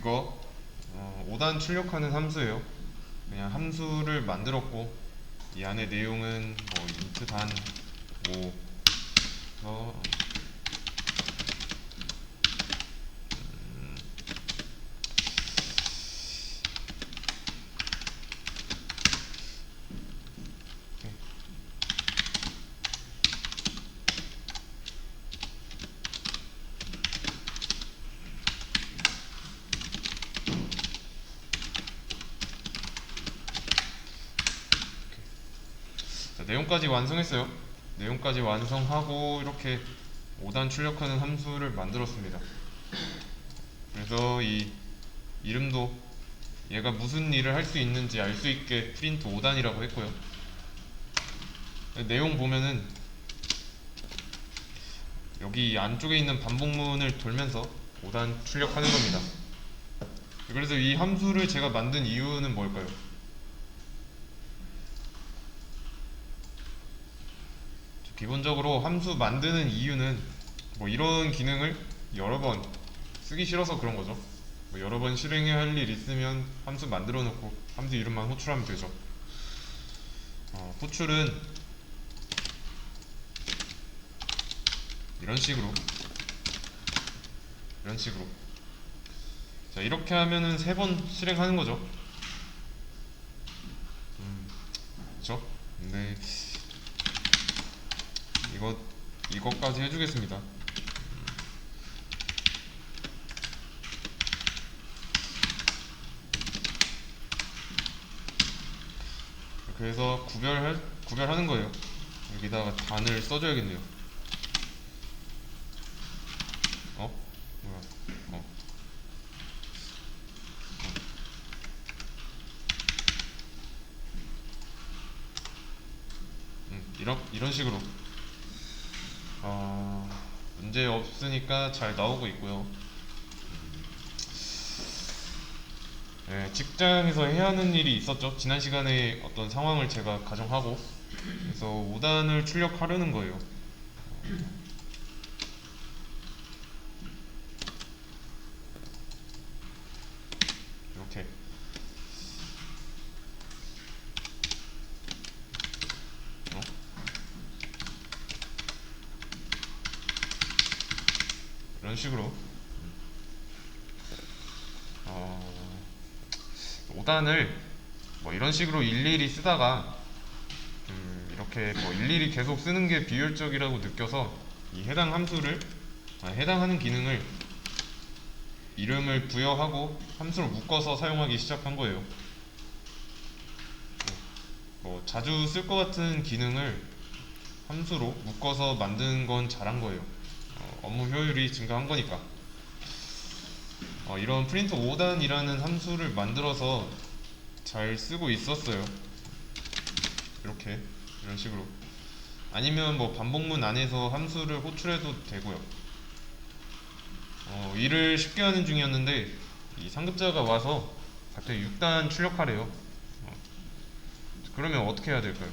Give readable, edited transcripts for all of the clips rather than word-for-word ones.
이거 5단 출력하는 함수예요. 그냥 함수를 만들었고 이 안에 내용은 뭐 int 단 5, 어, 자, 내용까지 완성했어요. 내용까지 완성하고 이렇게 5단 출력하는 함수를 만들었습니다. 그래서 이 이름도 얘가 무슨 일을 할 수 있는지 알 수 있게 프린트 5단이라고 했고요. 내용 보면은 여기 안쪽에 있는 반복문을 돌면서 5단 출력하는 겁니다. 그래서 이 함수를 제가 만든 이유는 뭘까요? 기본적으로 함수 만드는 이유는 뭐 이런 기능을 여러 번 쓰기 싫어서 그런 거죠. 뭐 여러 번 실행해야 할 일 있으면 함수 만들어 놓고 함수 이름만 호출하면 되죠. 호출은 이런 식으로 자, 이렇게 하면은 3번 실행하는 거죠. 그쵸? 근데 이것까지 해주겠습니다. 그래서 구별하는 거예요. 여기다가 단을 써줘야겠네요. 뭐야? 어. 이런 식으로 문제 없으니까 잘 나오고 있고요. 네, 직장에서 해야 하는 일이 있었죠. 지난 시간에 어떤 상황을 제가 가정하고 그래서 5단을 출력하려는 거예요. 이렇게 어? 이런 식으로 5단을 뭐 이런 식으로 일일이 쓰다가 이렇게 뭐 일일이 계속 쓰는 게 비효율적이라고 느껴서 이 해당하는 기능을 이름을 부여하고 함수로 묶어서 사용하기 시작한 거예요. 뭐 자주 쓸 것 같은 기능을 함수로 묶어서 만드는 건 잘한 거예요. 업무 효율이 증가한 거니까. 이런 프린트 5단이라는 함수를 만들어서 잘 쓰고 있었어요. 이런 식으로. 아니면 뭐 반복문 안에서 함수를 호출해도 되고요. 일을 쉽게 하는 중이었는데 이 상급자가 와서 갑자기 6단 출력하래요. 그러면 어떻게 해야 될까요?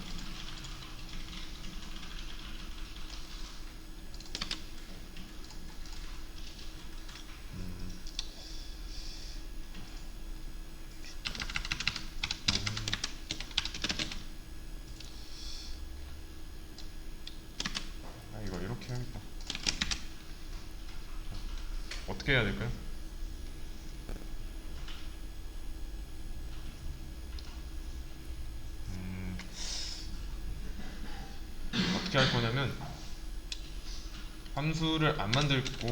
이거 이렇게 해야겠다. 어떻게 해야 될까요? 어떻게 할 거냐면 함수를 안 만들고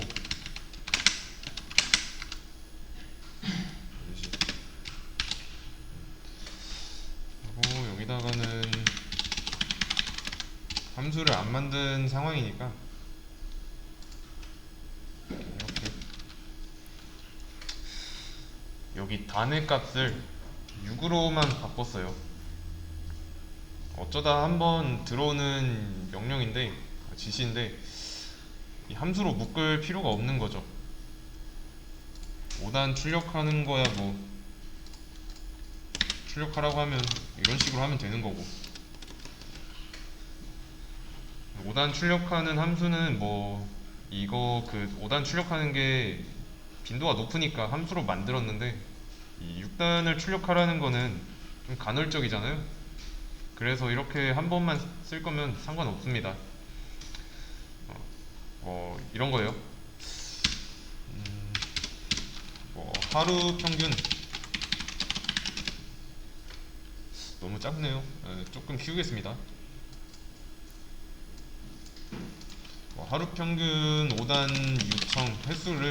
그리고 여기다가는 함수를 안 만든 상황이니까 이렇게 여기 단의 값을 6으로만 바꿨어요. 어쩌다 한번 들어오는 명령인데 지시인데 이 함수로 묶을 필요가 없는 거죠. 5단 출력하는 거야 뭐 출력하라고 하면 이런 식으로 하면 되는 거고 5단 출력하는 함수는 뭐 이거 그 5단 출력하는 게 빈도가 높으니까 함수로 만들었는데 이 6단을 출력하라는 거는 좀 간헐적이잖아요. 그래서 이렇게 한 번만 쓸 거면 상관없습니다. 이런 거예요. 하루 평균 너무 작네요. 조금 키우겠습니다. 하루 평균 5단 요청 횟수를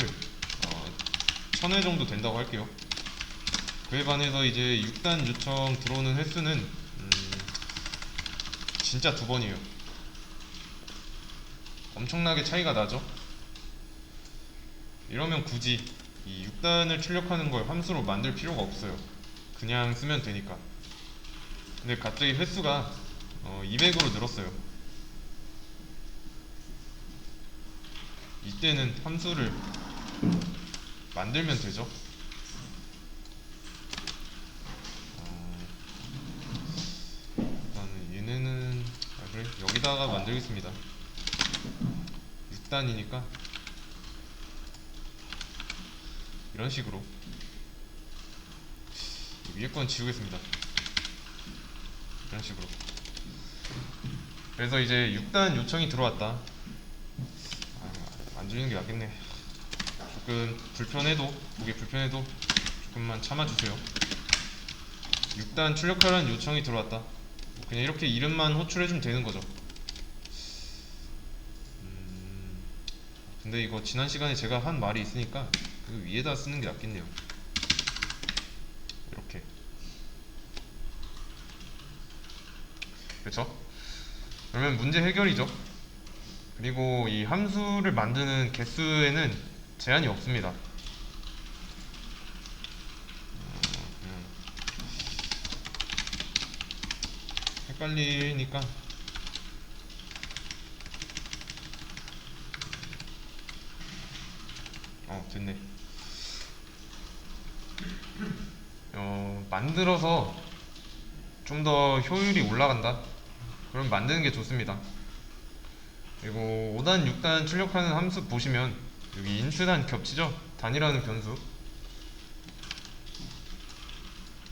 1000회 정도 된다고 할게요. 그에 반해서 이제 6단 요청 들어오는 횟수는 진짜 2번이에요. 엄청나게 차이가 나죠. 이러면 굳이 이 6단을 출력하는 걸 함수로 만들 필요가 없어요. 그냥 쓰면 되니까. 근데 갑자기 횟수가 200으로 늘었어요. 이때는 함수를 만들면 되죠. 일단은 얘네는 그래 여기다가 만들겠습니다. 6단이니까 이런 식으로 위에 건 지우겠습니다. 이런 식으로. 그래서 이제 6단 요청이 들어왔다. 안 지우는 게 낫겠네. 조금 불편해도, 보기 불편해도 조금만 참아주세요. 6단 출력하라는 요청이 들어왔다. 그냥 이렇게 이름만 호출해주면 되는 거죠. 근데 이거 지난 시간에 제가 한 말이 있으니까 그 위에다 쓰는 게 낫겠네요. 이렇게. 그렇죠? 그러면 문제 해결이죠. 그리고 이 함수를 만드는 개수에는 제한이 없습니다. 헷갈리니까 됐네. 만들어서 좀 더 효율이 올라간다? 그럼 만드는 게 좋습니다. 그리고 5단, 6단 출력하는 함수 보시면 여기 인트단 겹치죠? 단이라는 변수.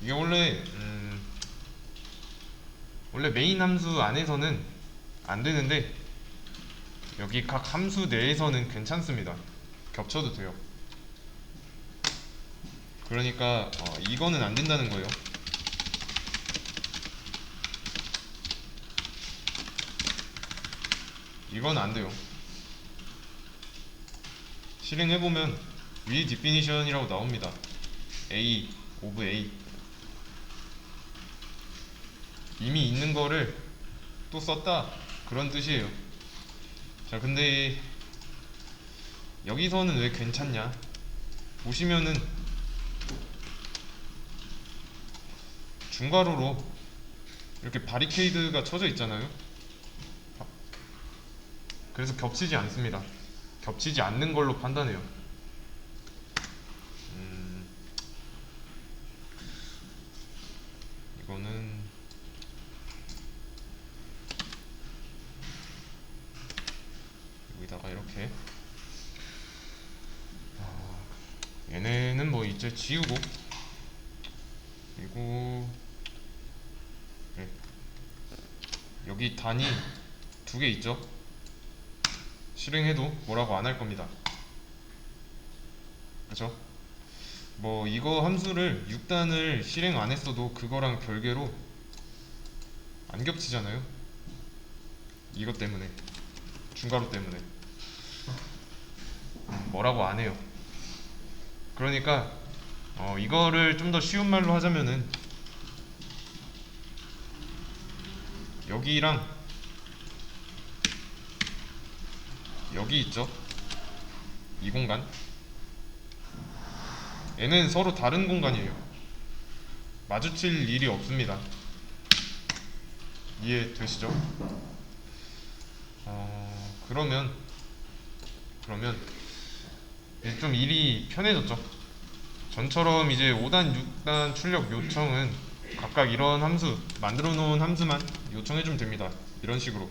이게 원래 메인 함수 안에서는 안 되는데 여기 각 함수 내에서는 괜찮습니다. 겹쳐도 돼요. 그러니까 이거는 안 된다는 거예요. 이건 안 돼요. 실행해보면 위 definition이라고 나옵니다. A of A. 이미 있는 거를 또 썼다, 그런 뜻이에요. 자, 근데 여기서는 왜 괜찮냐? 보시면은 중괄호로 이렇게 바리케이드가 쳐져 있잖아요. 그래서 겹치지 않습니다. 겹치지 않는 걸로 판단해요. 이거는 여기다가 이렇게 얘네는 뭐 이제 지우고, 그리고 네. 여기 단이 2개 있죠. 실행해도 뭐라고 안 할 겁니다. 그쵸? 뭐 이거 함수를 6단을 실행 안 했어도 그거랑 별개로 안 겹치잖아요. 이것 때문에, 중괄호 때문에 뭐라고 안 해요. 그러니까 이거를 좀 더 쉬운 말로 하자면은 여기랑 여기 있죠? 이 공간, 얘는 서로 다른 공간이에요. 마주칠 일이 없습니다. 이해되시죠? 그러면 이제 좀 일이 편해졌죠. 전처럼 이제 5단, 6단 출력 요청은 각각 이런 함수, 만들어 놓은 함수만 요청해주면 됩니다. 이런 식으로.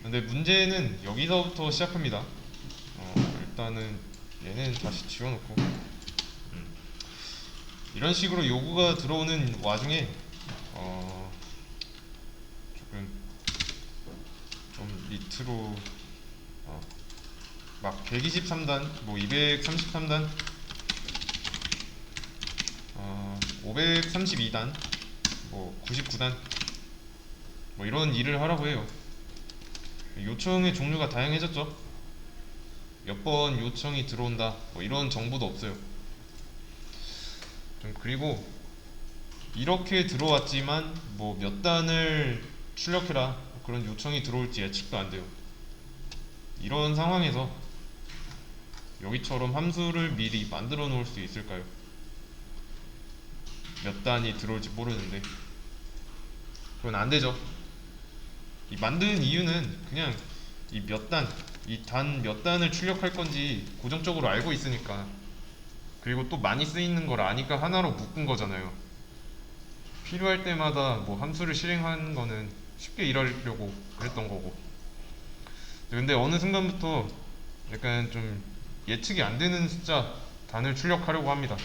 근데 문제는 여기서부터 시작합니다. 일단은 얘는 다시 지워놓고 이런 식으로 요구가 들어오는 와중에 조금 좀 밑으로 막 123단, 뭐 233단, 532단, 뭐 99단 뭐 이런 일을 하라고 해요. 요청의 종류가 다양해졌죠. 몇 번 요청이 들어온다 뭐 이런 정보도 없어요. 좀 그리고 이렇게 들어왔지만 뭐 몇 단을 출력해라 그런 요청이 들어올지 예측도 안 돼요. 이런 상황에서 여기처럼 함수를 미리 만들어 놓을 수 있을까요? 몇 단이 들어올지 모르는데 그건 안 되죠. 이 만든 이유는 그냥 이 몇 단, 이 단 몇 단을 출력할 건지 고정적으로 알고 있으니까. 그리고 또 많이 쓰이는 걸 아니까 하나로 묶은 거잖아요. 필요할 때마다 뭐 함수를 실행하는 거는 쉽게 일하려고 그랬던 거고. 근데 어느 순간부터 약간 좀 예측이 안 되는 숫자 단을 출력하려고 합니다.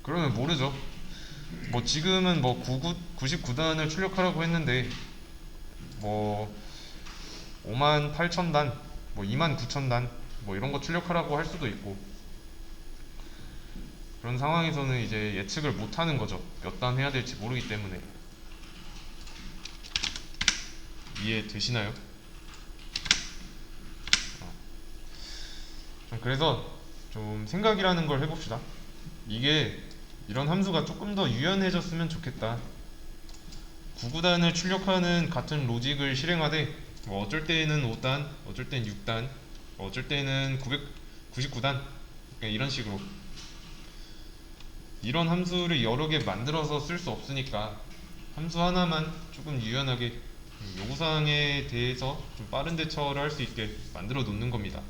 그러면 모르죠. 뭐 지금은 뭐 99단을 출력하라고 했는데 뭐 58,000단, 뭐 29,000단 뭐 이런 거 출력하라고 할 수도 있고 그런 상황에서는 이제 예측을 못 하는 거죠. 몇 단 해야 될지 모르기 때문에. 이해되시나요? 그래서 좀 생각이라는 걸 해봅시다. 이게 이런 함수가 조금 더 유연해졌으면 좋겠다. 99단을 출력하는 같은 로직을 실행하되 뭐 어쩔 때는 5단, 어쩔 때는 6단, 어쩔 때는 999단 이런 식으로 이런 함수를 여러 개 만들어서 쓸 수 없으니까 함수 하나만 조금 유연하게 요구사항에 대해서 좀 빠른 대처를 할 수 있게 만들어 놓는 겁니다.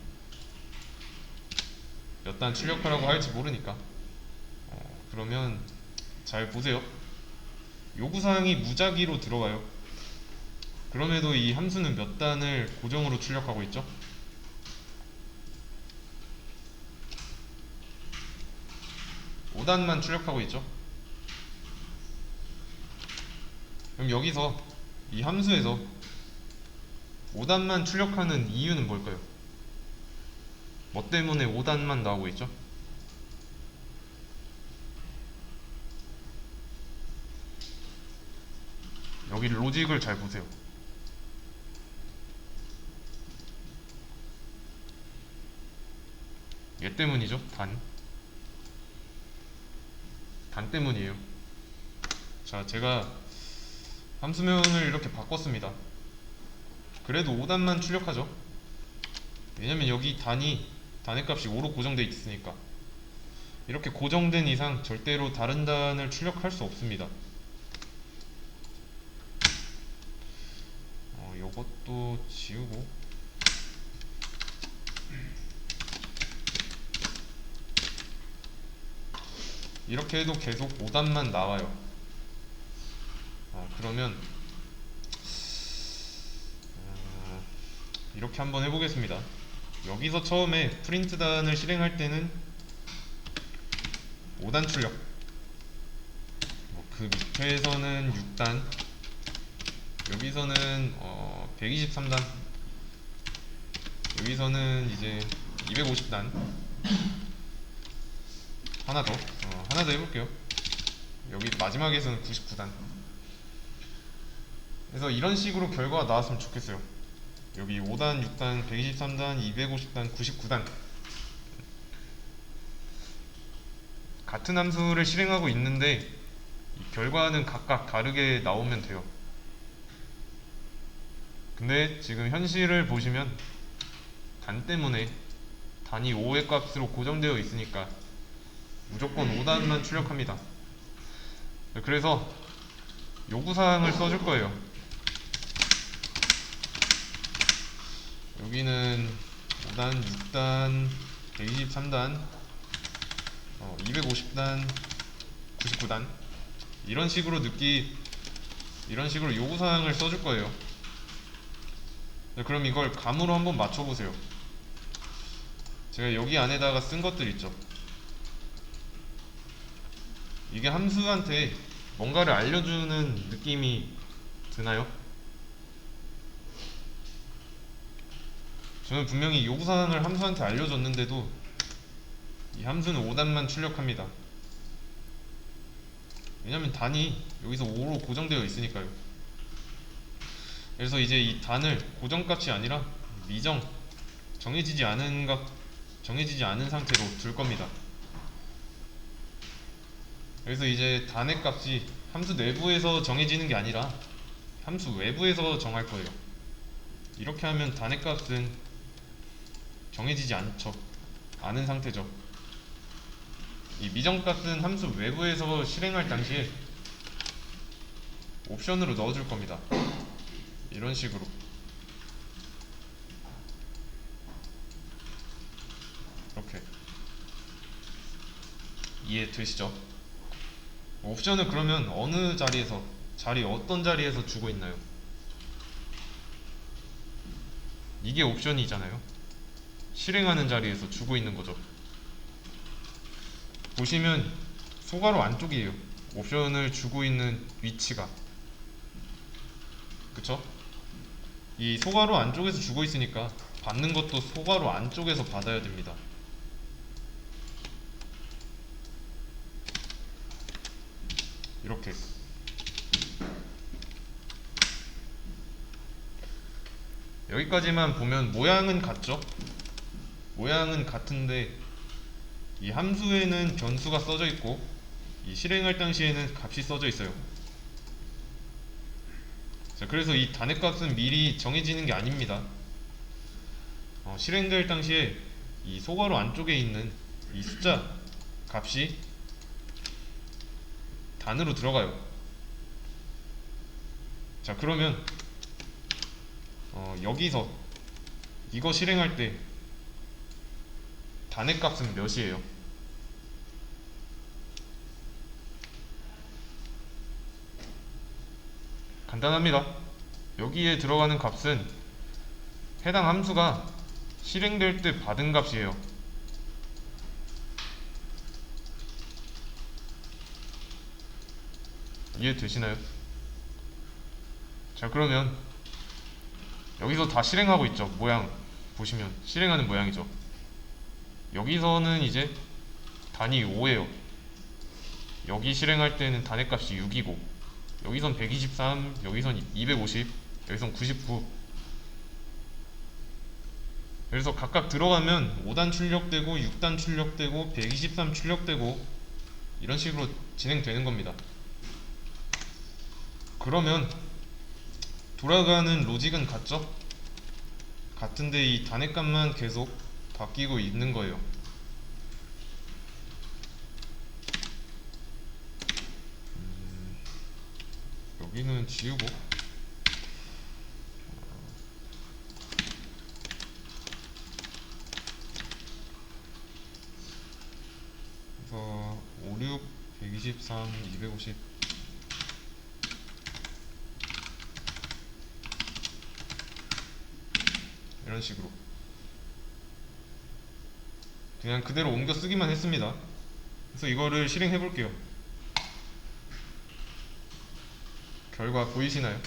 몇 단 출력하라고 할지 모르니까. 그러면 잘 보세요. 요구사항이 무작위로 들어와요. 그럼에도 이 함수는 몇 단을 고정으로 출력하고 있죠? 5단만 출력하고 있죠? 그럼 여기서 이 함수에서 5단만 출력하는 이유는 뭘까요? 뭐 때문에 5단만 나오고 있죠? 여기 로직을 잘 보세요. 얘 때문이죠. 단 때문이에요. 자, 제가 함수명을 이렇게 바꿨습니다. 그래도 5단만 출력하죠. 왜냐면 여기 단의 값이 5로 고정되어 있으니까. 이렇게 고정된 이상 절대로 다른 단을 출력할 수 없습니다. 요것도 지우고 이렇게 해도 계속 5단만 나와요. 그러면 이렇게 한번 해보겠습니다. 여기서 처음에 프린트 단을 실행할 때는 5단 출력, 그 밑에서는 6단, 여기서는 123단, 여기서는 이제 250단. 하나 더 해볼게요. 여기 마지막에서는 99단. 그래서 이런 식으로 결과가 나왔으면 좋겠어요. 여기 5단, 6단, 123단, 250단, 99단 같은 함수를 실행하고 있는데 이 결과는 각각 다르게 나오면 돼요. 근데 지금 현실을 보시면 단 때문에 단이 5의 값으로 고정되어 있으니까 무조건 5단만 출력합니다. 그래서 요구사항을 써줄 거예요. 여기는 5단, 6단, 123단, 250단, 99단 이런 식으로 요구사항을 써줄 거예요. 그럼 이걸 감으로 한번 맞춰보세요. 제가 여기 안에다가 쓴 것들 있죠. 이게 함수한테 뭔가를 알려주는 느낌이 드나요? 저는 분명히 요구사항을 함수한테 알려줬는데도 이 함수는 5단만 출력합니다. 왜냐면 단이 여기서 5로 고정되어 있으니까요. 그래서 이제 이 단을 고정값이 아니라 미정, 정해지지 않은 상태로 둘 겁니다. 그래서 이제 단의 값이 함수 내부에서 정해지는 게 아니라 함수 외부에서 정할 거예요. 이렇게 하면 단의 값은 정해지지 않은 상태죠. 이 미정값은 함수 외부에서 실행할 당시에 옵션으로 넣어줄 겁니다. 이런 식으로. 이렇게 이해되시죠? 옵션을 그러면 어떤 자리에서 주고 있나요? 이게 옵션이잖아요. 실행하는 자리에서 주고 있는 거죠. 보시면 소괄호 안쪽이에요. 옵션을 주고 있는 위치가. 그쵸? 이 소괄호 안쪽에서 주고 있으니까 받는 것도 소괄호 안쪽에서 받아야 됩니다. 이렇게. 여기까지만 보면 모양은 같죠? 모양은 같은데 이 함수에는 변수가 써져 있고 이 실행할 당시에는 값이 써져 있어요. 자, 그래서 이 단의 값은 미리 정해지는 게 아닙니다. 실행될 당시에 이 소괄호 안쪽에 있는 이 숫자 값이 단으로 들어가요. 자, 그러면 여기서 이거 실행할 때 단의 값은 몇이에요? 간단합니다. 여기에 들어가는 값은 해당 함수가 실행될 때 받은 값이에요. 이해되시나요? 자, 그러면 여기서 다 실행하고 있죠. 모양 보시면 실행하는 모양이죠. 여기서는 이제 단이 5예요. 여기 실행할 때는 단의 값이 6이고 여기선 123, 여기선 250, 여기선 99. 그래서 각각 들어가면 5단 출력되고 6단 출력되고 123 출력되고 이런 식으로 진행되는 겁니다. 그러면 돌아가는 로직은 같죠? 같은데 이 단의 값만 계속 바뀌고 있는 거예요. 여기는 지우고 그래서 5, 6, 123, 250 이런 식으로 그냥 그대로 옮겨 쓰기만 했습니다. 그래서 이거를 실행해 볼게요. 결과 보이시나요?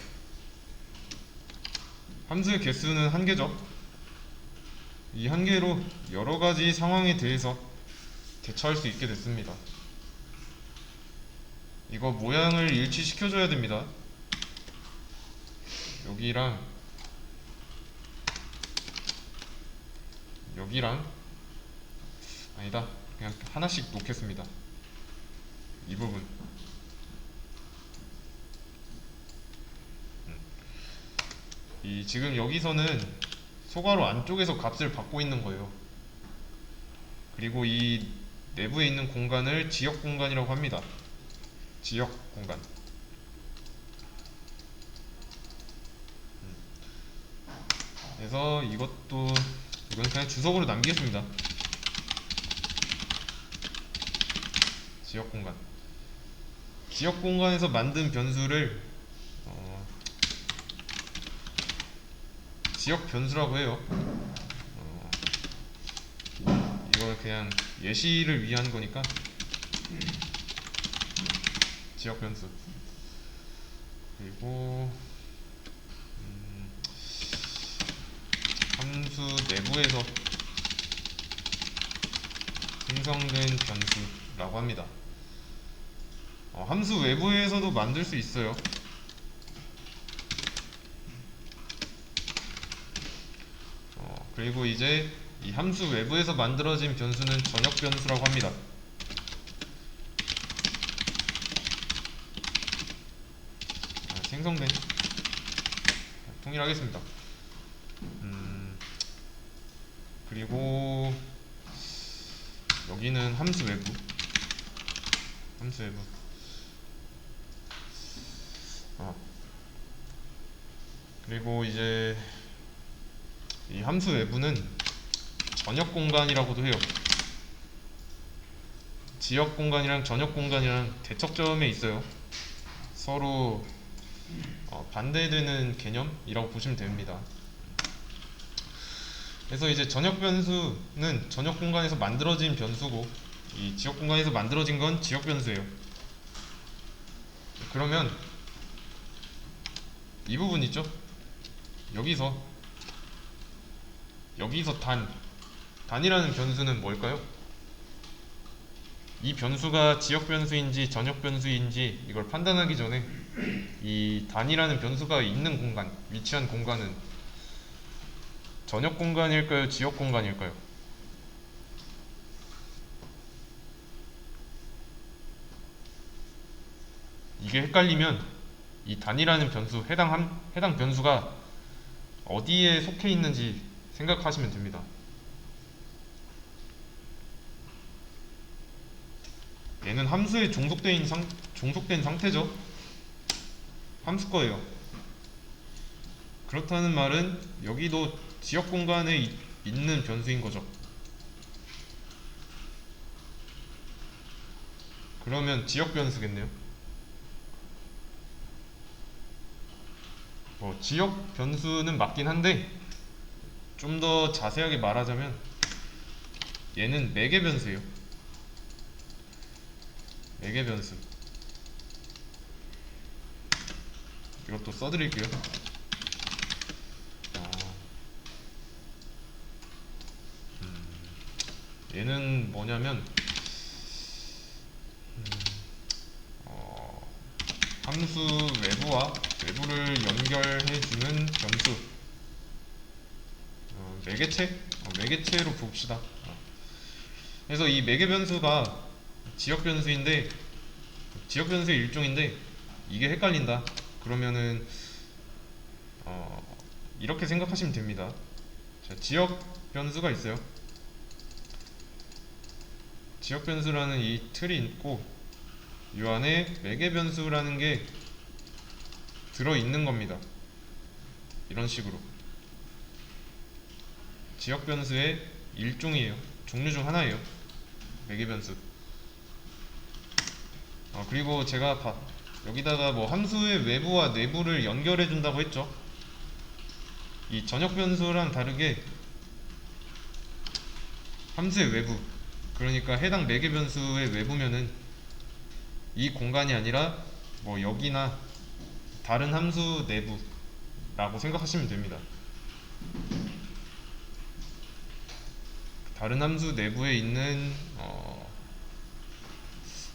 함수의 개수는 한 개죠. 이 한 개로 여러 가지 상황에 대해서 대처할 수 있게 됐습니다. 이거 모양을 일치시켜줘야 됩니다. 여기랑 여기랑 아니다. 그냥 하나씩 놓겠습니다. 이 부분. 이 지금 여기서는 소괄호 안쪽에서 값을 받고 있는 거예요. 그리고 이 내부에 있는 공간을 지역 공간이라고 합니다. 지역 공간. 그래서 이건 그냥 주석으로 남기겠습니다. 지역 공간. 지역 공간에서 만든 변수를 지역 변수라고 해요. 이건 그냥 예시를 위한 거니까 지역 변수. 그리고 함수 내부에서 생성된 변수라고 합니다. 함수 외부에서도 만들 수 있어요. 그리고 이제 이 함수 외부에서 만들어진 변수는 전역 변수라고 합니다. 생성된 통일하겠습니다. 그리고 여기는 함수 외부. 그리고 이제 이 함수 외부는 전역 공간이라고도 해요. 지역 공간이랑 전역 공간이랑 대척점에 있어요. 서로 반대되는 개념이라고 보시면 됩니다. 그래서 이제 전역 변수는 전역 공간에서 만들어진 변수고, 이 지역 공간에서 만들어진 건 지역 변수예요. 그러면 이 부분 있죠? 여기서 단이라는 변수는 뭘까요? 이 변수가 지역 변수인지 전역 변수인지 이걸 판단하기 전에 이 단이라는 변수가 있는 공간, 위치한 공간은 전역 공간일까요? 지역 공간일까요? 이게 헷갈리면 이 단이라는 변수, 해당 변수가 어디에 속해 있는지 생각하시면 됩니다. 얘는 함수에 종속된 상태죠. 함수 거예요. 그렇다는 말은 여기도 지역 공간에 있는 변수인 거죠. 그러면 지역 변수겠네요. 지역 변수는 맞긴 한데 좀 더 자세하게 말하자면 얘는 매개 변수예요. 매개 변수. 이것도 써드릴게요. 얘는 뭐냐면 함수 외부와 외부를 연결해주는 변수. 매개체로 봅시다. 그래서 이 매개 변수가 지역 변수의 일종인데 이게 헷갈린다. 그러면은 이렇게 생각하시면 됩니다. 자, 지역 변수가 있어요. 지역 변수라는 이 틀이 있고 이 안에 매개 변수라는 게 들어있는 겁니다. 이런 식으로 지역 변수의 일종이에요. 종류 중 하나예요. 매개 변수. 그리고 제가 여기다가 뭐 함수의 외부와 내부를 연결해 준다고 했죠. 이 전역 변수랑 다르게 함수의 외부, 그러니까 해당 매개 변수의 외부면은 이 공간이 아니라 뭐 여기나 다른 함수 내부라고 생각하시면 됩니다. 다른 함수 내부에 있는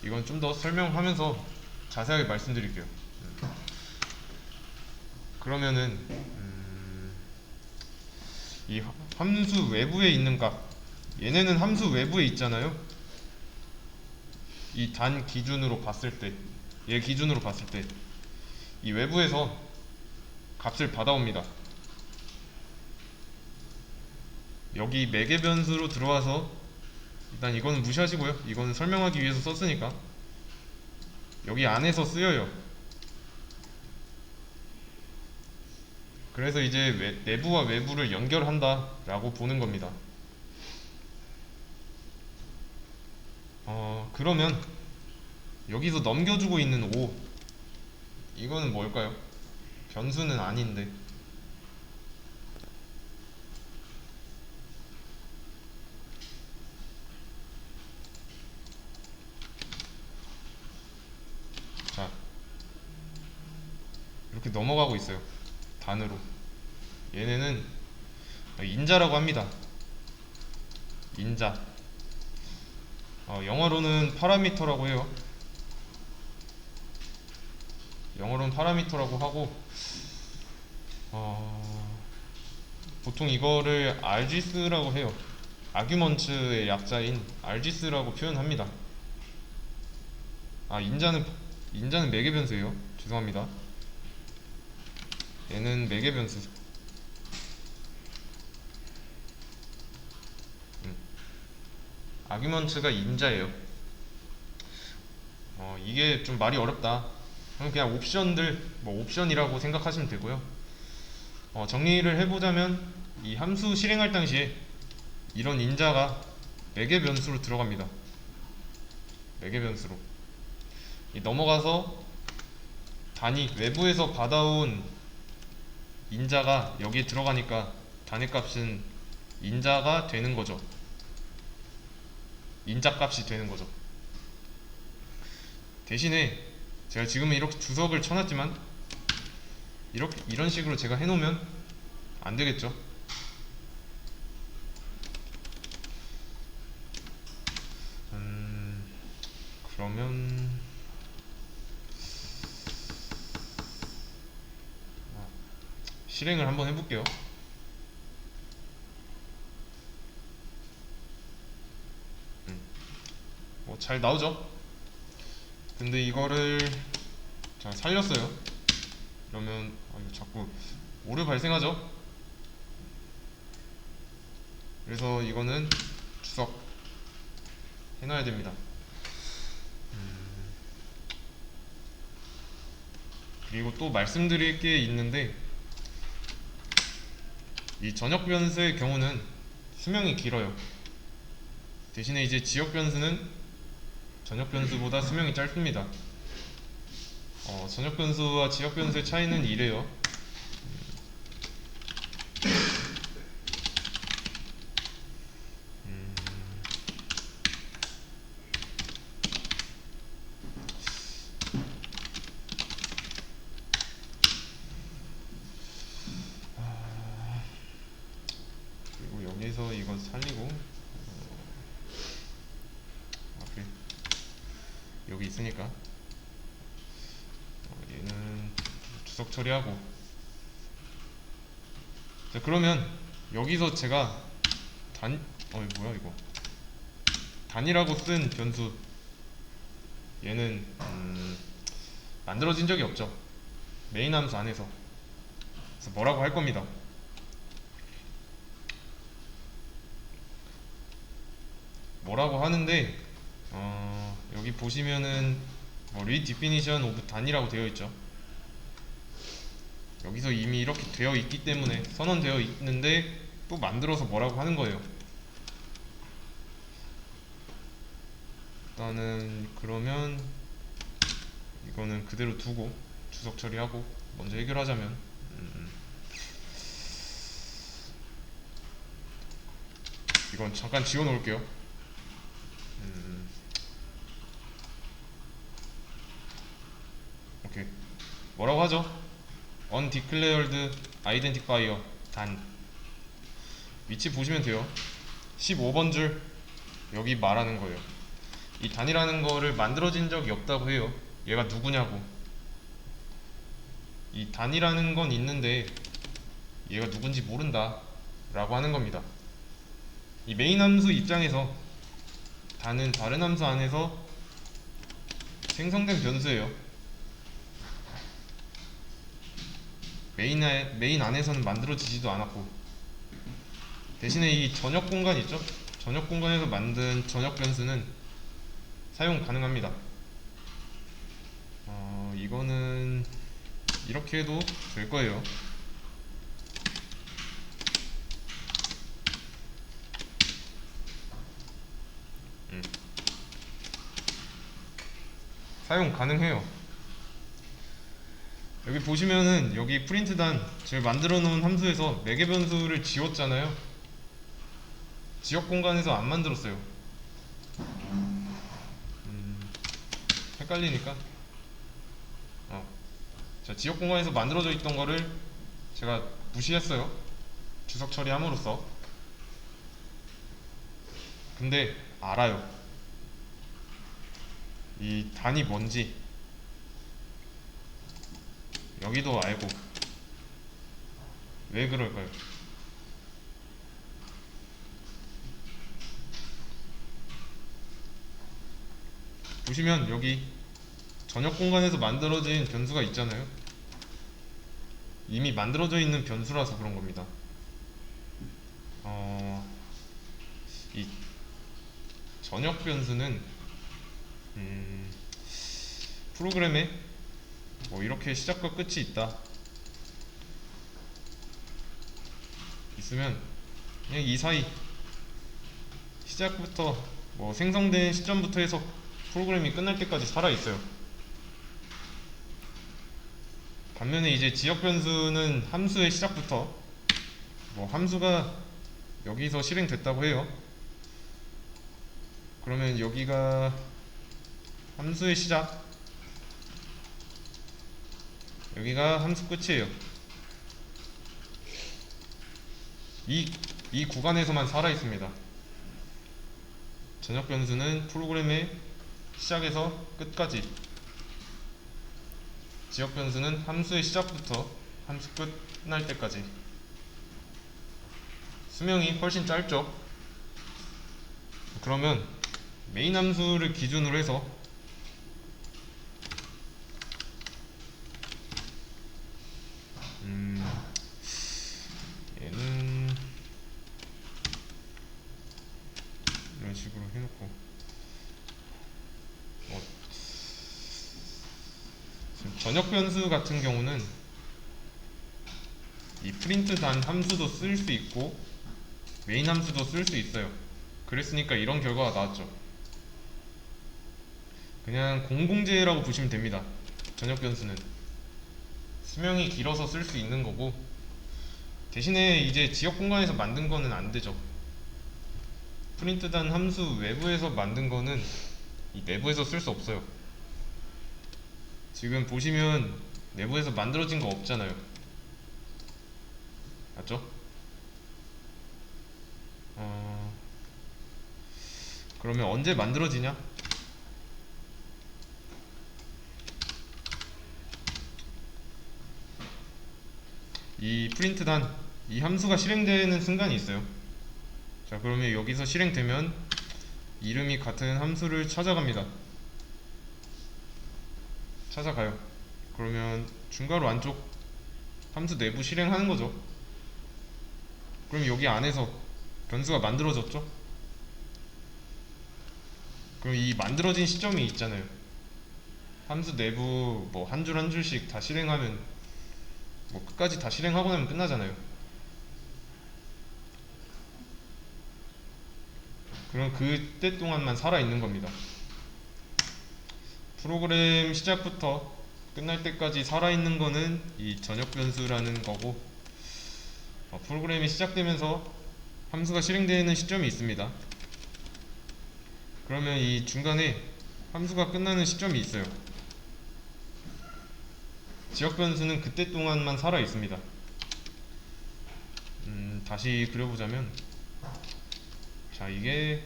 이건 좀 더 설명하면서 자세하게 말씀드릴게요. 그러면은 이 함수 외부에 있는 값, 얘네는 함수 외부에 있잖아요. 이 단 기준으로 봤을 때, 얘 기준으로 봤을 때 이 외부에서 값을 받아옵니다. 여기 매개 변수로 들어와서 일단 이거는 무시하시고요. 이거는 설명하기 위해서 썼으니까 여기 안에서 쓰여요. 그래서 이제 내부와 외부를 연결한다 라고 보는 겁니다. 그러면 여기서 넘겨주고 있는 5, 이거는 뭘까요? 변수는 아닌데 자, 이렇게 넘어가고 있어요. 단으로. 얘네는 인자라고 합니다. 인자. 영어로는 파라미터라고 해요. 영어로는 파라미터라고 하고, 보통 이거를 args라고 해요. 아규먼츠의 약자인 args라고 표현합니다. 인자는 매개 변수예요. 죄송합니다. 얘는 매개 변수. 아규먼츠가 인자예요. 이게 좀 말이 어렵다. 그냥 옵션들, 뭐 옵션이라고 생각하시면 되고요. 정리를 해보자면 이 함수 실행할 당시에 이런 인자가 매개 변수로 들어갑니다. 매개 변수로. 넘어가서 단위 외부에서 받아온 인자가 여기에 들어가니까 단위 값은 인자가 되는 거죠. 인자 값이 되는 거죠. 대신에 제가 지금은 이렇게 주석을 쳐놨지만 이런 식으로 제가 해놓으면 안 되겠죠. 그러면 실행을 한번 해볼게요. 뭐 잘 나오죠? 근데 이거를 자, 살렸어요. 그러면 이거 자꾸 오류 발생하죠? 그래서 이거는 주석 해놔야 됩니다. 그리고 또 말씀드릴 게 있는데, 이 전역 변수의 경우는 수명이 길어요. 대신에 이제 지역 변수는 전역 변수보다 수명이 짧습니다. 전역 변수와 지역 변수의 차이는 이래요. 그리고 여기서 이거 살리고, 그래. 여기 있으니까 얘는 주석 처리하고. 자, 그러면 여기서 제가 뭐야 이거, 단이라고 쓴 변수, 얘는 만들어진 적이 없죠. 메인 함수 안에서. 그래서 뭐라고 할 겁니다. 뭐라고 하는데, 여기 보시면은 redefinition of 단이라고 되어 있죠. 여기서 이미 이렇게 되어 있기 때문에, 선언되어 있는데 또 만들어서 뭐라고 하는 거예요. 일단은 그러면 이거는 그대로 두고 주석 처리하고 먼저 해결하자면, 이건 잠깐 지워 놓을게요. 오케이. 뭐라고 하죠? undeclared identifier 단. 위치 보시면 돼요. 15번 줄, 여기 말하는 거예요. 이 단이라는 거를 만들어진 적이 없다고 해요. 얘가 누구냐고. 이 단이라는 건 있는데 얘가 누군지 모른다 라고 하는 겁니다. 이 메인 함수 입장에서 단은 다른 함수 안에서 생성된 변수예요. 메인 안에서는 만들어지지도 않았고, 대신에 이 전역 공간 있죠? 전역 공간에서 만든 전역 변수는 사용 가능합니다. 이거는 이렇게 해도 될 거예요. 사용 가능해요. 여기 보시면은 여기 프린트단 제가 만들어 놓은 함수에서 매개 변수를 지웠잖아요. 지역 공간에서 안 만들었어요. 헷갈리니까 자, 지역 공간에서 만들어져 있던 거를 제가 무시했어요. 주석 처리함으로써. 근데 알아요. 이 단이 뭔지 여기도 알고. 왜 그럴까요? 보시면 여기 전역 공간에서 만들어진 변수가 있잖아요. 이미 만들어져 있는 변수라서 그런 겁니다. 이 전역 변수는 프로그램에 뭐 이렇게 시작과 끝이 있으면 그냥 이 사이 시작부터 뭐 생성된 시점부터 해서 프로그램이 끝날 때까지 살아 있어요. 반면에 이제 지역 변수는 함수의 시작부터 뭐 함수가 여기서 실행됐다고 해요. 그러면 여기가 함수의 시작, 여기가 함수 끝이에요. 이 구간에서만 살아 있습니다. 전역 변수는 프로그램의 시작에서 끝까지, 지역 변수는 함수의 시작부터 함수 끝날 때까지. 수명이 훨씬 짧죠. 그러면 메인 함수를 기준으로 해서 얘는 이런 식으로 해놓고 전역 변수 같은 경우는 이 프린트 단 함수도 쓸 수 있고 메인 함수도 쓸 수 있어요. 그랬으니까 이런 결과가 나왔죠. 그냥 공공재라고 보시면 됩니다. 전역 변수는 수명이 길어서 쓸 수 있는 거고, 대신에 이제 지역 공간에서 만든 거는 안 되죠. 프린트 단 함수 외부에서 만든 거는 이 내부에서 쓸 수 없어요. 지금 보시면 내부에서 만들어진 거 없잖아요. 맞죠? 그러면 언제 만들어지냐? 이 프린트 단, 이 함수가 실행되는 순간이 있어요. 자, 그러면 여기서 실행되면 이름이 같은 함수를 찾아갑니다. 찾아가요. 그러면 중괄호 안쪽 함수 내부 실행하는 거죠. 그럼 여기 안에서 변수가 만들어졌죠? 그럼 이 만들어진 시점이 있잖아요. 함수 내부 뭐 한 줄 한 줄씩 다 실행하면 뭐 끝까지 다 실행하고 나면 끝나잖아요. 그럼 그때 동안만 살아있는 겁니다. 프로그램 시작부터 끝날 때까지 살아있는 거는 이 전역 변수라는 거고, 프로그램이 시작되면서 함수가 실행되는 시점이 있습니다. 그러면 이 중간에 함수가 끝나는 시점이 있어요. 지역 변수는 그때 동안만 살아 있습니다. 다시 그려보자면, 자, 이게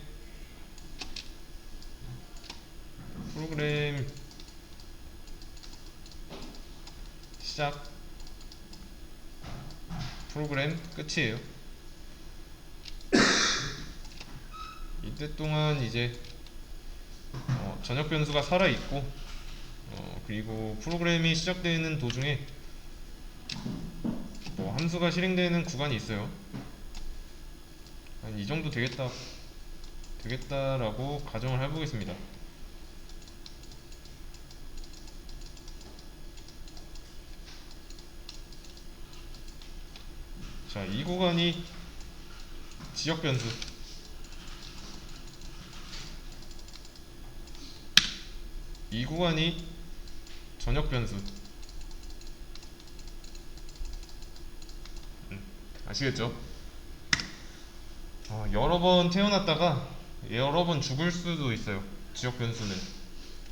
프로그램 시작, 프로그램 끝이에요. 이때 동안 이제 전역 변수가 살아 있고, 그리고 프로그램이 시작되는 도중에 뭐 함수가 실행되는 구간이 있어요. 한 이 정도 되겠다라고 가정을 해보겠습니다. 자, 이 구간이 지역 변수, 이 구간이 전역 변수. 아시겠죠? 여러 번 태어났다가 여러 번 죽을 수도 있어요. 지역 변수는.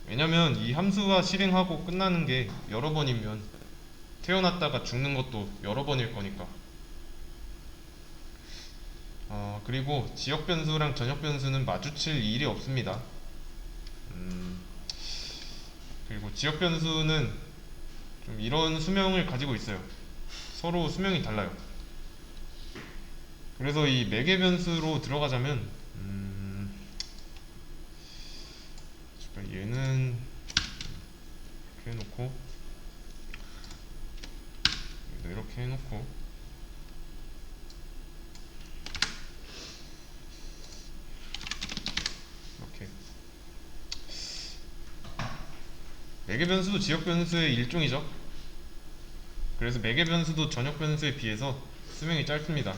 왜냐면 이 함수가 실행하고 끝나는 게 여러 번이면 태어났다가 죽는 것도 여러 번일 거니까. 그리고 지역 변수랑 전역 변수는 마주칠 일이 없습니다. 음, 그리고 지역 변수는 좀 이런 수명을 가지고 있어요. 서로 수명이 달라요. 그래서 이 매개 변수로 들어가자면, 얘는 이렇게 해놓고, 얘도 이렇게 해놓고, 이렇게. 매개 변수도 지역 변수의 일종이죠. 그래서 매개 변수도 전역 변수에 비해서 수명이 짧습니다.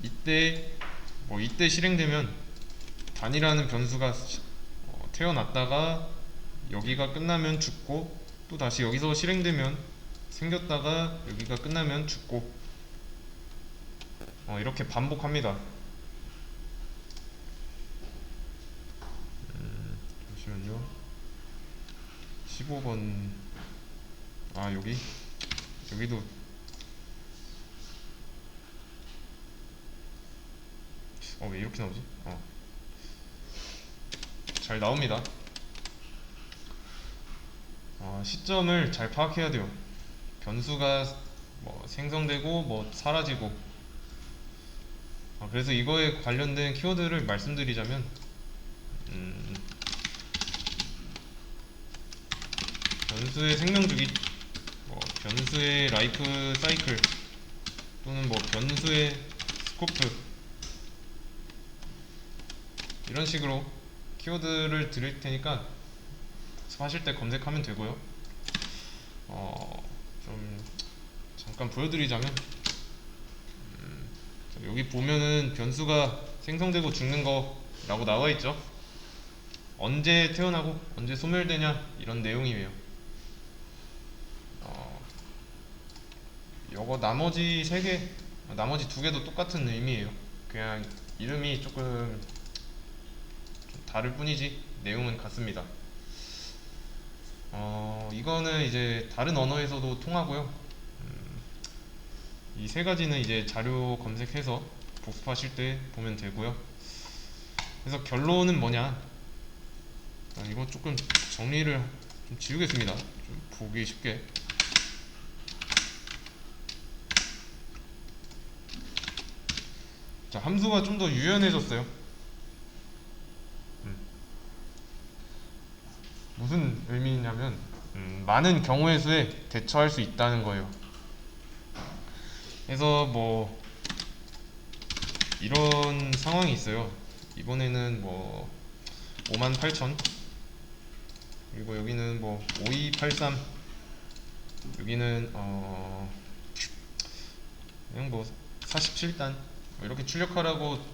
이때 실행되면 단이라는 변수가 태어났다가 여기가 끝나면 죽고, 또 다시 여기서 실행되면 생겼다가 여기가 끝나면 죽고, 이렇게 반복합니다. 잠시만요. 15번. 여기도 왜 이렇게 나오지? 잘 나옵니다. 시점을 잘 파악해야 돼요. 변수가 뭐 생성되고 뭐 사라지고. 그래서 이거에 관련된 키워드를 말씀드리자면, 변수의 생명주기, 뭐 변수의 라이프 사이클, 또는 뭐 변수의 스코프, 이런 식으로 키워드를 드릴 테니까 하실 때 검색하면 되고요. 좀 잠깐 보여드리자면, 여기 보면은 변수가 생성되고 죽는 거라고 나와 있죠. 언제 태어나고 언제 소멸되냐, 이런 내용이에요. 요거 나머지 두 개도 똑같은 의미예요. 그냥 이름이 조금 좀 다를 뿐이지 내용은 같습니다. 이거는 이제 다른 언어에서도 통하고요. 이 세 가지는 이제 자료 검색해서 복습하실 때 보면 되고요. 그래서 결론은 뭐냐? 이거 조금 정리를 좀 지우겠습니다. 좀 보기 쉽게. 자, 함수가 좀 더 유연해졌어요. 무슨 의미냐면, 많은 경우의 수에 대처할 수 있다는 거예요. 그래서 뭐 이런 상황이 있어요. 이번에는 뭐 58,000, 그리고 여기는 뭐 5283, 여기는 그냥 뭐 47단 이렇게 출력하라고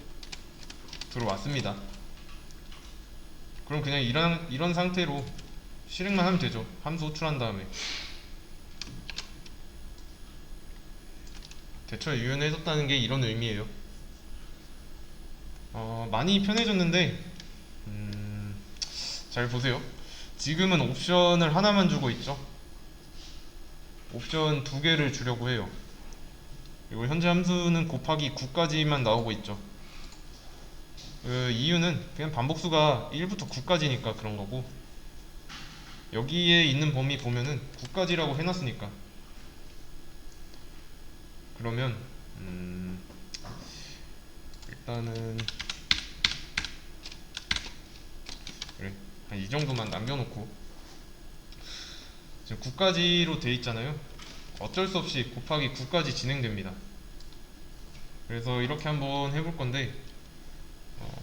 들어왔습니다. 그럼 그냥 이런 상태로 실행만 하면 되죠. 함수 호출한 다음에. 대처에 유연해졌다는 게 이런 의미예요. 많이 편해졌는데, 잘 보세요. 지금은 옵션을 하나만 주고 있죠. 옵션 두 개를 주려고 해요. 그리고 현재 함수는 곱하기 9까지만 나오고 있죠. 그 이유는 그냥 반복수가 1부터 9까지니까 그런 거고, 여기에 있는 범위 보면은 9까지라고 해놨으니까. 그러면 일단은 그래, 한 이 정도만 남겨놓고, 지금 9까지로 돼 있잖아요. 어쩔 수 없이 곱하기 9까지 진행됩니다. 그래서 이렇게 한번 해볼 건데,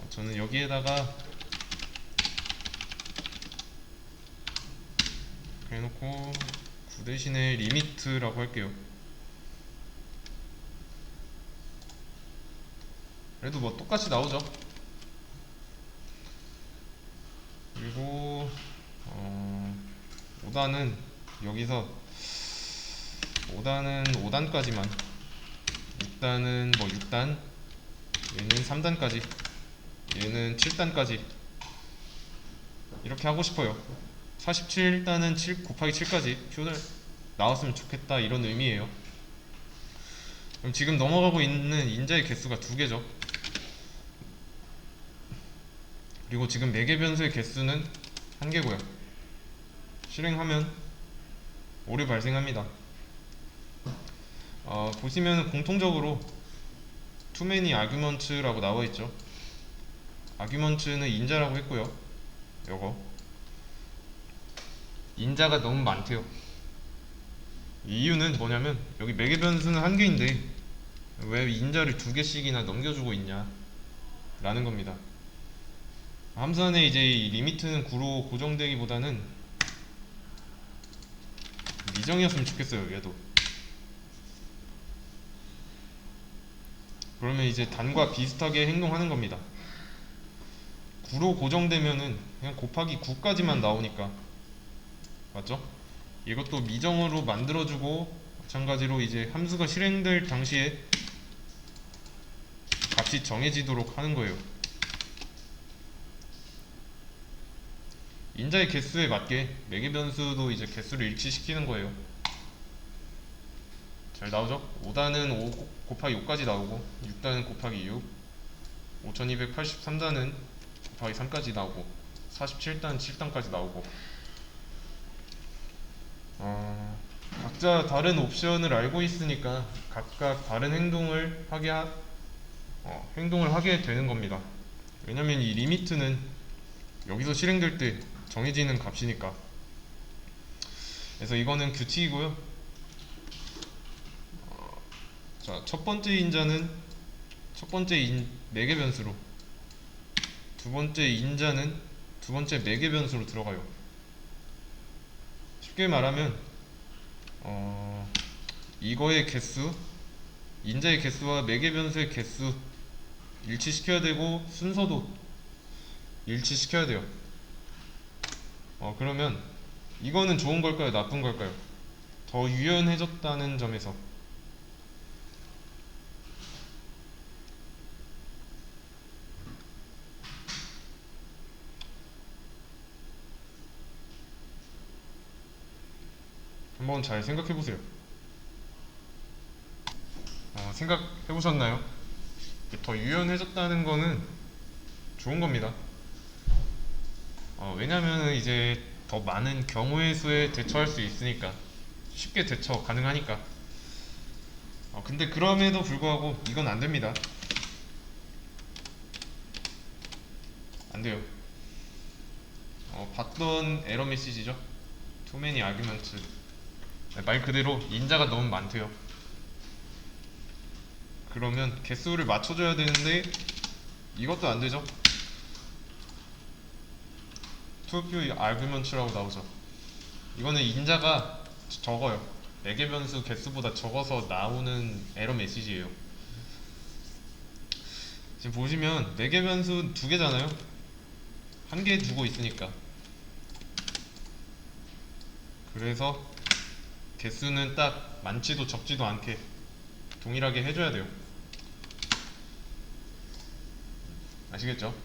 저는 여기에다가 해놓고 9 대신에 리미트라고 할게요. 그래도 뭐 똑같이 나오죠. 그리고 5단은 여기서 5단은 5단까지만, 6단은 뭐 6단, 얘는 3단까지, 얘는 7단까지 이렇게 하고 싶어요. 47단은 7 곱하기 7까지 표를 나왔으면 좋겠다 이런 의미예요. 그럼 지금 넘어가고 있는 인자의 개수가 2개죠. 그리고 지금 매개 변수의 개수는 1개고요. 실행하면 오류 발생합니다. 보시면 공통적으로 too many arguments라고 나와있죠. arguments는 인자라고 했고요. 요거 인자가 너무 많대요. 이유는 뭐냐면 여기 매개 변수는 1개인데 왜 인자를 2개씩이나 넘겨주고 있냐 라는 겁니다. 함수 안에 이제 이 리미트는 9로 고정되기보다는 미정이었으면 좋겠어요. 얘도. 그러면 이제 단과 비슷하게 행동하는 겁니다. 9로 고정되면은 그냥 곱하기 9까지만 나오니까, 맞죠? 이것도 미정으로 만들어주고 마찬가지로 이제 함수가 실행될 당시에 값이 정해지도록 하는 거예요. 인자의 개수에 맞게 매개 변수도 이제 개수를 일치시키는 거예요. 잘 나오죠? 5단은 5 곱하기 5까지 나오고 6단은 곱하기 6, 5283단은 곱하기 3까지 나오고 47단 7단까지 나오고. 각자 다른 옵션을 알고 있으니까 각각 다른 행동을 하게 되는 겁니다. 왜냐면 이 리미트는 여기서 실행될 때 정해지는 값이니까. 그래서 이거는 규칙이고요. 자, 첫 번째 인자는 첫 번째 매개 변수로, 두 번째 인자는 두 번째 매개 변수로 들어가요. 쉽게 말하면 이거의 개수, 인자의 개수와 매개 변수의 개수 일치시켜야 되고 순서도 일치시켜야 돼요. 그러면 이거는 좋은 걸까요? 나쁜 걸까요? 더 유연해졌다는 점에서 한번 잘 생각해 보세요. 생각해 보셨나요? 더 유연해졌다는 거는 좋은 겁니다. 왜냐면 이제 더 많은 경우의 수에 대처할 수 있으니까, 쉽게 대처 가능하니까. 근데 그럼에도 불구하고 이건 안 됩니다. 안 돼요. 봤던 에러 메시지죠. too many arguments. 말 그대로 인자가 너무 많대요. 그러면 개수를 맞춰줘야 되는데 이것도 안 되죠. too few arguments라고 나오죠. 이거는 인자가 적어요. 매개 변수 개수보다 적어서 나오는 에러 메시지예요. 지금 보시면 매개 변수 2개잖아요. 1개 두고 있으니까. 그래서 개수는 딱 많지도 적지도 않게 동일하게 해줘야 돼요. 아시겠죠?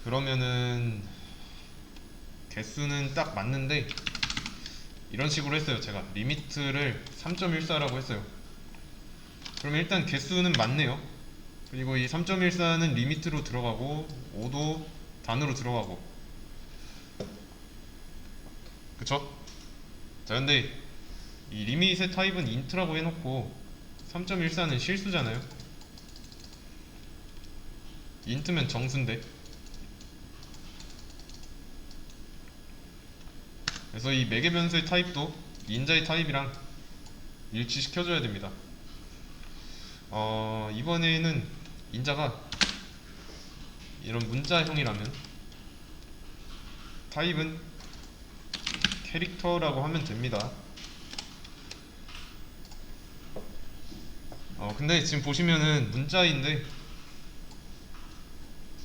그러면은 개수는 딱 맞는데 이런 식으로 했어요. 제가 리미트를 3.14라고 했어요. 그러면 일단 개수는 맞네요. 그리고 이 3.14는 리미트로 들어가고 5도 단으로 들어가고, 그쵸? 자, 근데 이 리밋의 타입은 인트라고 해놓고 3.14는 실수잖아요. 인트면 정수인데. 그래서 이 매개 변수의 타입도 인자의 타입이랑 일치시켜줘야 됩니다. 이번에는 인자가 이런 문자형이라면 타입은 캐릭터라고 하면 됩니다. 근데 지금 보시면은 문자인데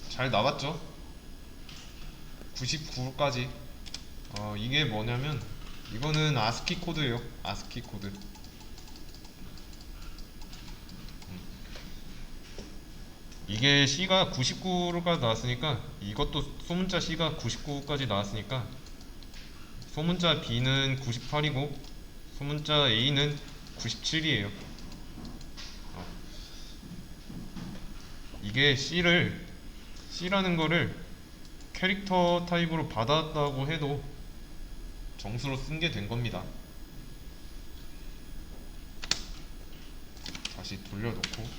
잘 나왔죠? 99까지. 이게 뭐냐면 이거는 아스키 코드예요. 아스키 코드. 이게 C가 99까지 나왔으니까, 이것도 소문자 C가 99까지 나왔으니까 소문자 B는 98이고 소문자 A는 97이에요. 이게 C라는 거를 캐릭터 타입으로 받았다고 해도 정수로 쓴 게 된 겁니다. 다시 돌려놓고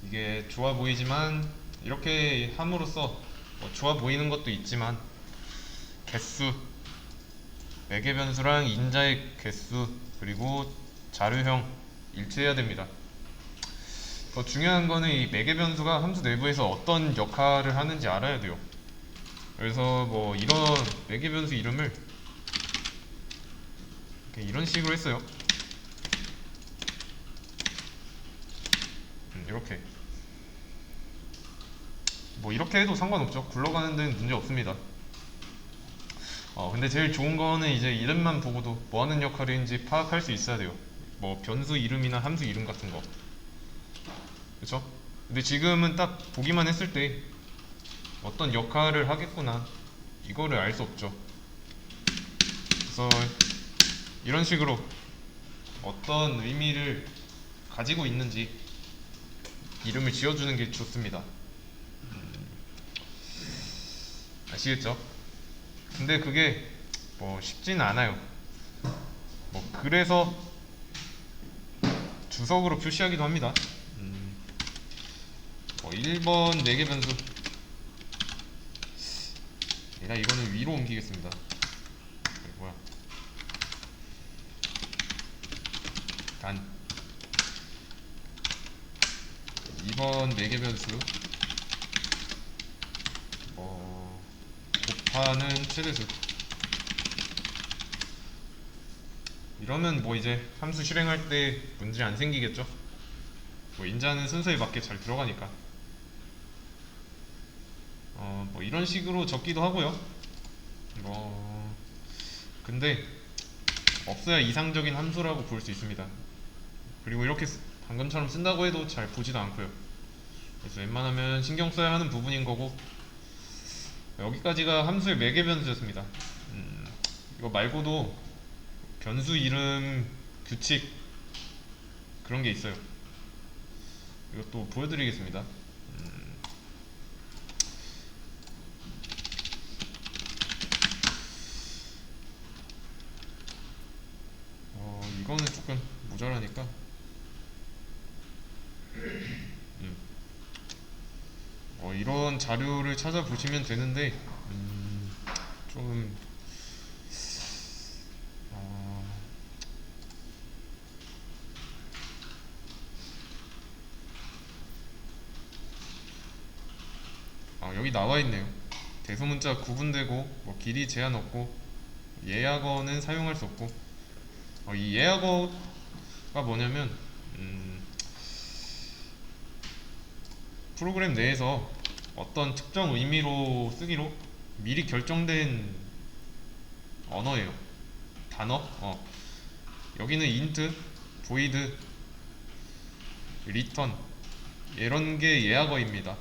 이게 좋아 보이지만 이렇게 함으로써 뭐 좋아 보이는 것도 있지만 개수, 매개 변수랑 인자의 개수 그리고 자료형 일치해야 됩니다. 더 중요한 거는 이 매개 변수가 함수 내부에서 어떤 역할을 하는지 알아야 돼요. 그래서 뭐 이런 매개 변수 이름을 이런 식으로 했어요. 이렇게 뭐 이렇게 해도 상관없죠. 굴러가는 데는 문제 없습니다. 근데 제일 좋은 거는 이제 이름만 보고도 뭐 하는 역할인지 파악할 수 있어야 돼요. 뭐 변수 이름이나 함수 이름 같은 거. 그쵸? 근데 지금은 딱 보기만 했을 때 어떤 역할을 하겠구나 이거를 알 수 없죠. 그래서 이런 식으로 어떤 의미를 가지고 있는지 이름을 지어주는 게 좋습니다. 아시겠죠? 근데 그게 뭐 쉽지는 않아요. 뭐 그래서 주석으로 표시하기도 합니다. 뭐 1번 4개 변수 일단 이거는 위로 옮기겠습니다. 뭐야 단 2번 4개 변수 곱하는 최대수 이러면 뭐 이제 함수 실행할 때 문제 안 생기겠죠? 뭐 인자는 순서에 맞게 잘 들어가니까 뭐 이런 식으로 적기도 하고요. 뭐 근데 없어야 이상적인 함수라고 볼 수 있습니다. 그리고 이렇게 방금처럼 쓴다고 해도 잘 보지도 않고요. 그래서 웬만하면 신경 써야 하는 부분인 거고 여기까지가 함수의 매개 변수였습니다. 이거 말고도 변수 이름 규칙 그런 게 있어요. 이것도 보여드리겠습니다. 이거는 조금 모자라니까 이런 자료를 찾아보시면 되는데 좀 여기 나와 있네요. 대소문자 구분되고 뭐 길이 제한 없고 예약어는 사용할 수 없고 이 예약어가 뭐냐면 프로그램 내에서 어떤 특정 의미로 쓰기로 미리 결정된 언어예요. 단어. 여기는 int, void, return 이런 게 예약어입니다.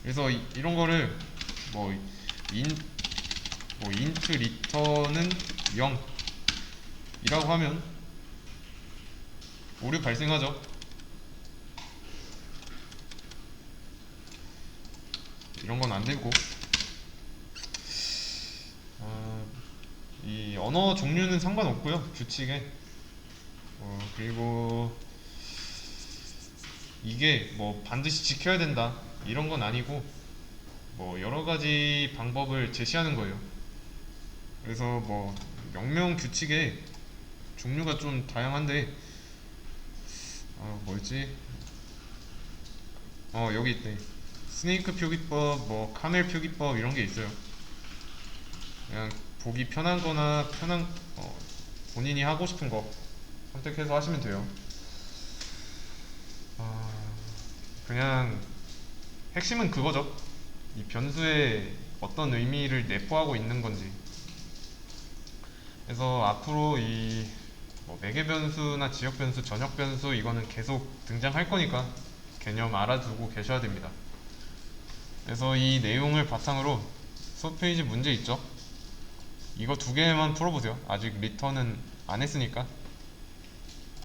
그래서 이런 거를 뭐 int return은 0 이라고 하면 오류 발생하죠. 이런 건 안 되고 이 언어 종류는 상관없고요. 규칙에 그리고 이게 뭐 반드시 지켜야 된다 이런 건 아니고 뭐 여러 가지 방법을 제시하는 거예요. 그래서 뭐 명령 규칙의 종류가 좀 다양한데 뭐였지? 여기 있네. 스네이크 표기법, 뭐 카멜 표기법 이런 게 있어요. 그냥 보기 편한 거나 본인이 하고 싶은 거 선택해서 하시면 돼요. 그냥 핵심은 그거죠. 이 변수에 어떤 의미를 내포하고 있는 건지. 그래서 앞으로 뭐 매개 변수나 지역 변수, 전역 변수 이거는 계속 등장할 거니까 개념 알아두고 계셔야 됩니다. 그래서 이 내용을 바탕으로 수업 페이지 문제 있죠? 이거 두 개만 풀어보세요. 아직 리턴은 안 했으니까.